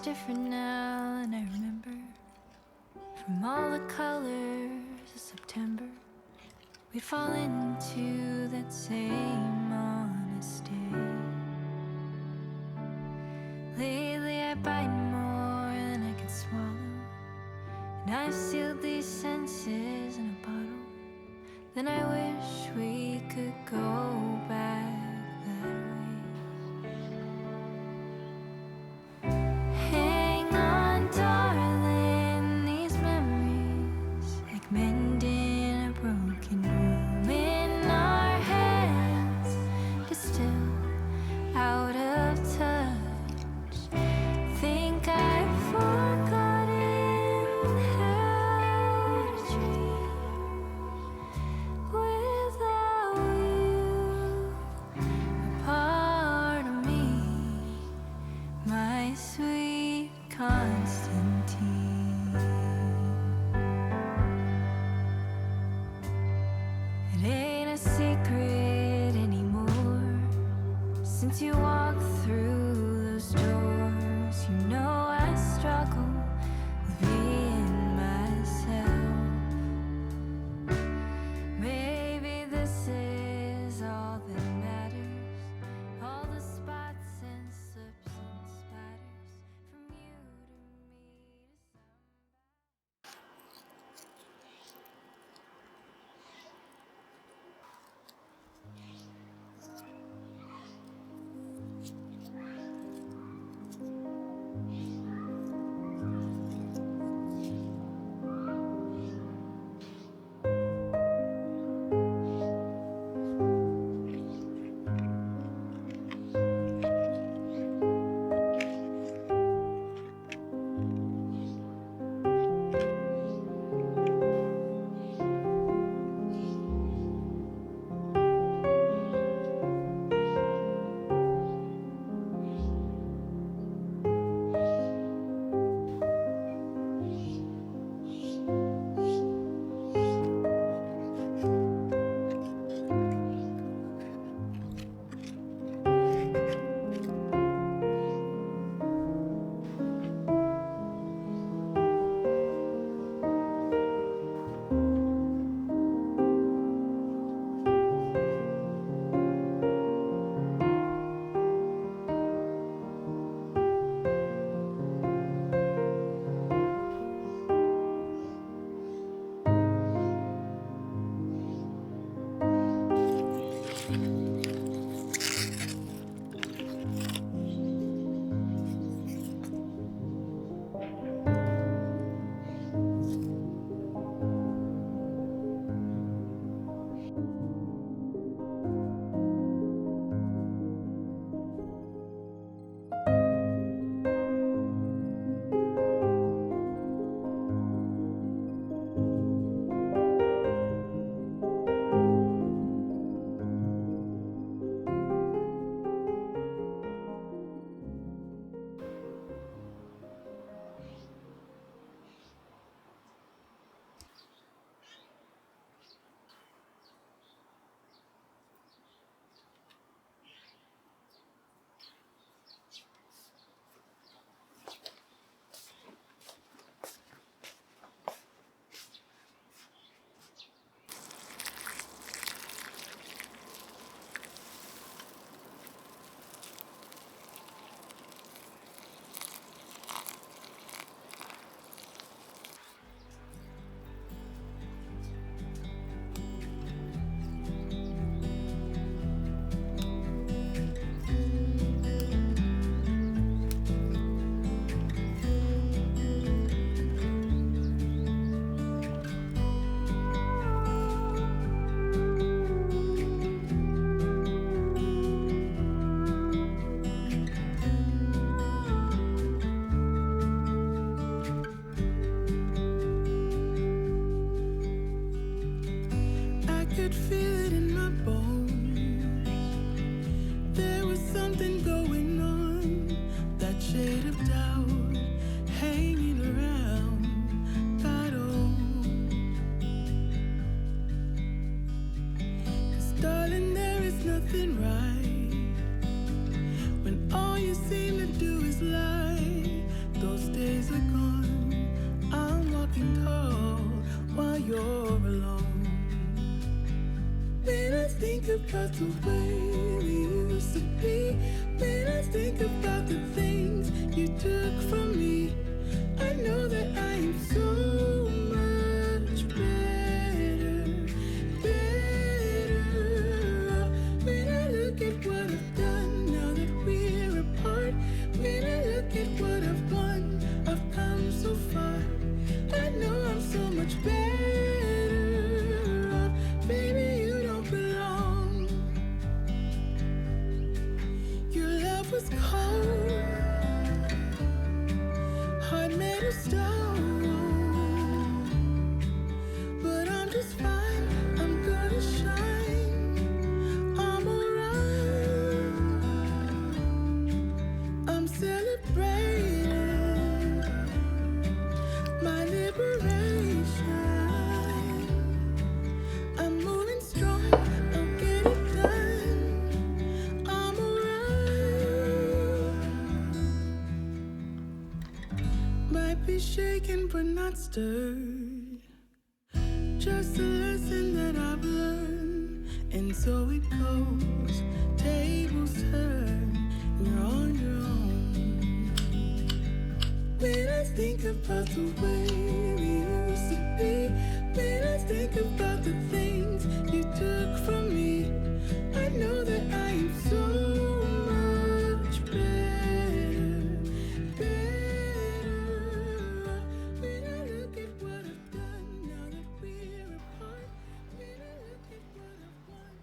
different now than I remember. From all the colors of September, we fall into that same honest day. Lately I bite more than I can swallow, and I've sealed these senses in a bottle. Then I wish we could go back that way. Hang on, darling, these memories, like mending a broken room in our hands, but still out of touch. Think I've forgotten how to dream without you, a part of me, my sweet Constantine. It ain't a secret anymore since you walked through those doors. You know I struggle with being myself. Maybe this is all that matters, all the spots and slips and spatters from you to me to somebody. days are gone. I'm walking tall while you're alone. When I think about the way we used to be, when I think about the things you took from me, I know that I am so much better, better off. When I look at what I've done now that we're apart, when I look at what I've won, I've come so far. I know I'm so much better off. Baby, you don't belong. Your love was cold, heart made of stone. But I'm just fine, I'm gonna shine. I'm alright, I'm celebrating my liberation. I'm moving strong, I'll get it done. I'm alright. Might be shaken but not stirred. Just a lesson that I've learned. And so it goes, tables turn, you're on your own. When I think about the way we used to be, when I think about the things you took from me, I know that I am so much better, better off. When I look at what I've done now that we're apart, when I look at what I've won,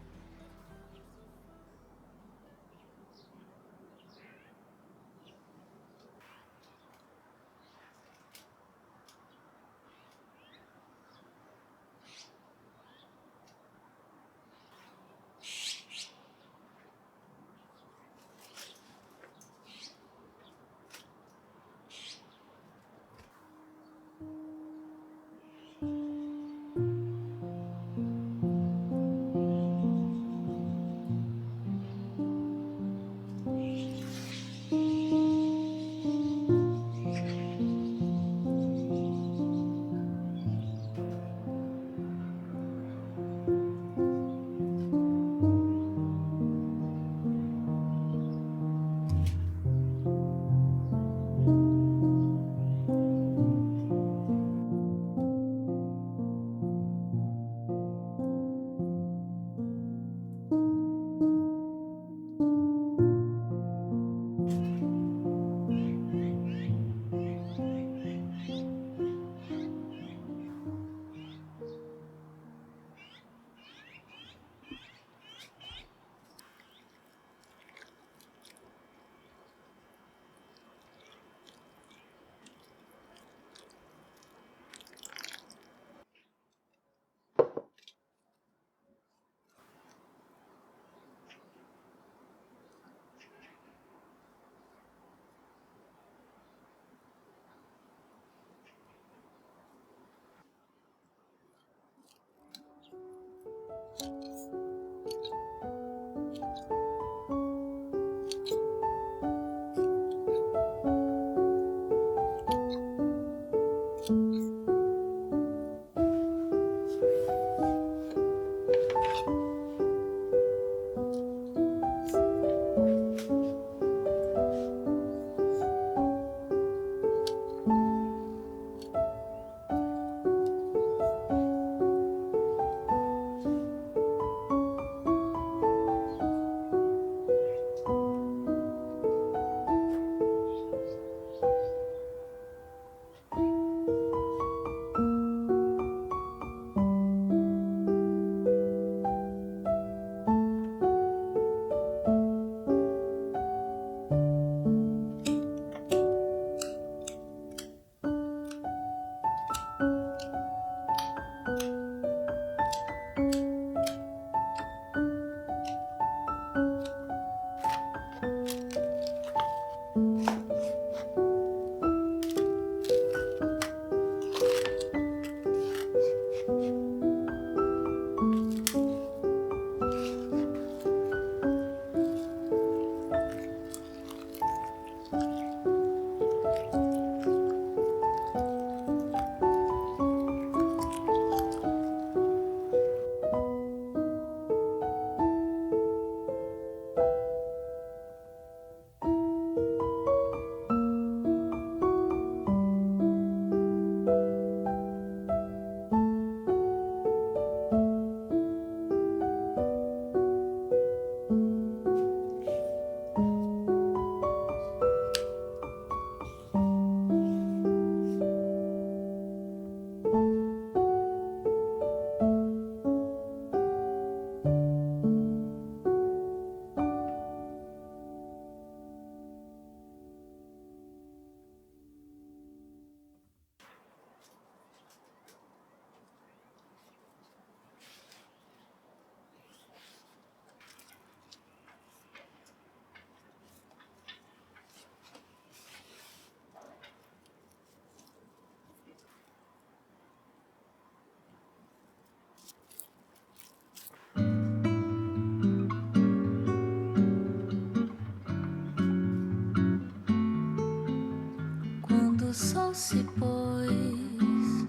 se pôs,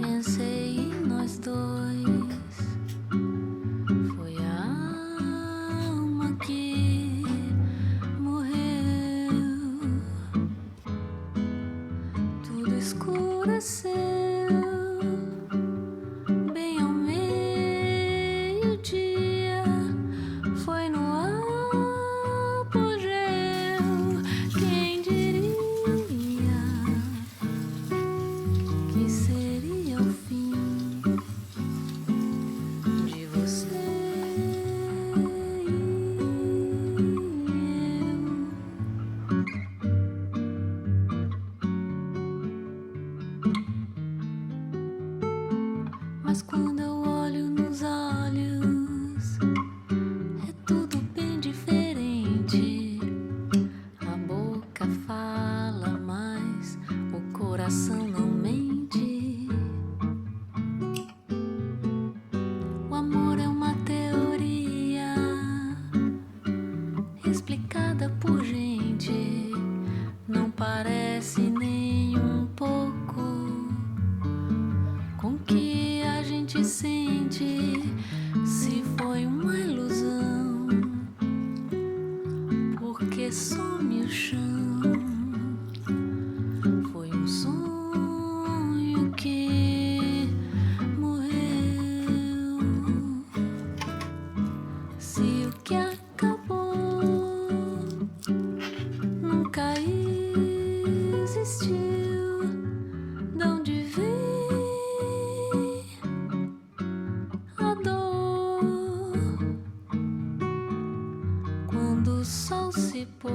pensei em nós dois. Foi a alma que morreu. Tudo escureceu bem ao meio-dia. Foi no apogeu. Quem diria que seria o fim de você e eu. Mas quando eu olho nos olhos, é tudo bem diferente. A boca fala, mas o coração não mente. O amor é uma teoria explicada por gente. Não parece nem um pouco com que a gente sente. Se foi uma ilusão, porque some o chão. Foi um sonho que morreu. Se o que acabou nunca existiu, de onde vem a dor? Quando o sol se pôs,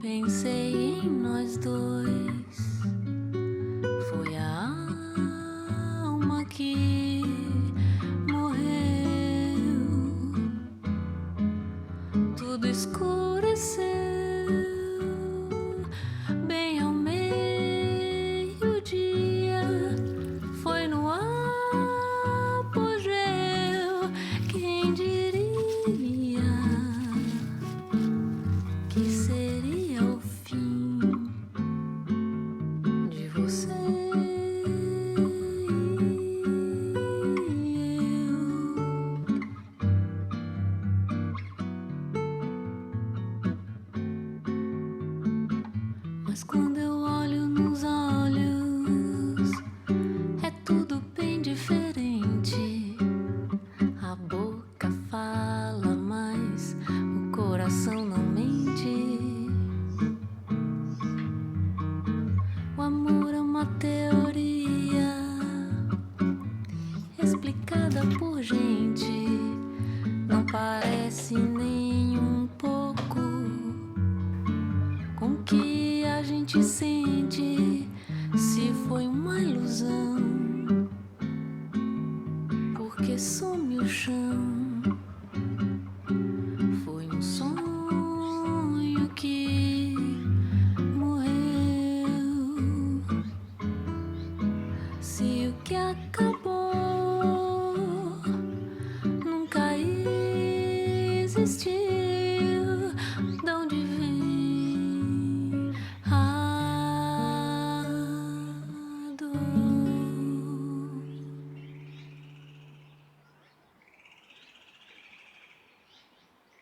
pensei em nós dois. Foi a alma que morreu. Tudo escureceu bem ao meio-dia. Foi no apogeu. Quem diria que seria o fim de você e eu. Mas quando eu olho nos olhos, é tudo bem diferente. A boca fala, mas o coração não mente. O amor é uma teoria explicada por gente. Não parece nem um pouco com que a gente sente. Se foi uma ilusão, porque some o chão. Foi um sonho que morreu. Se o que acabou nunca existiu,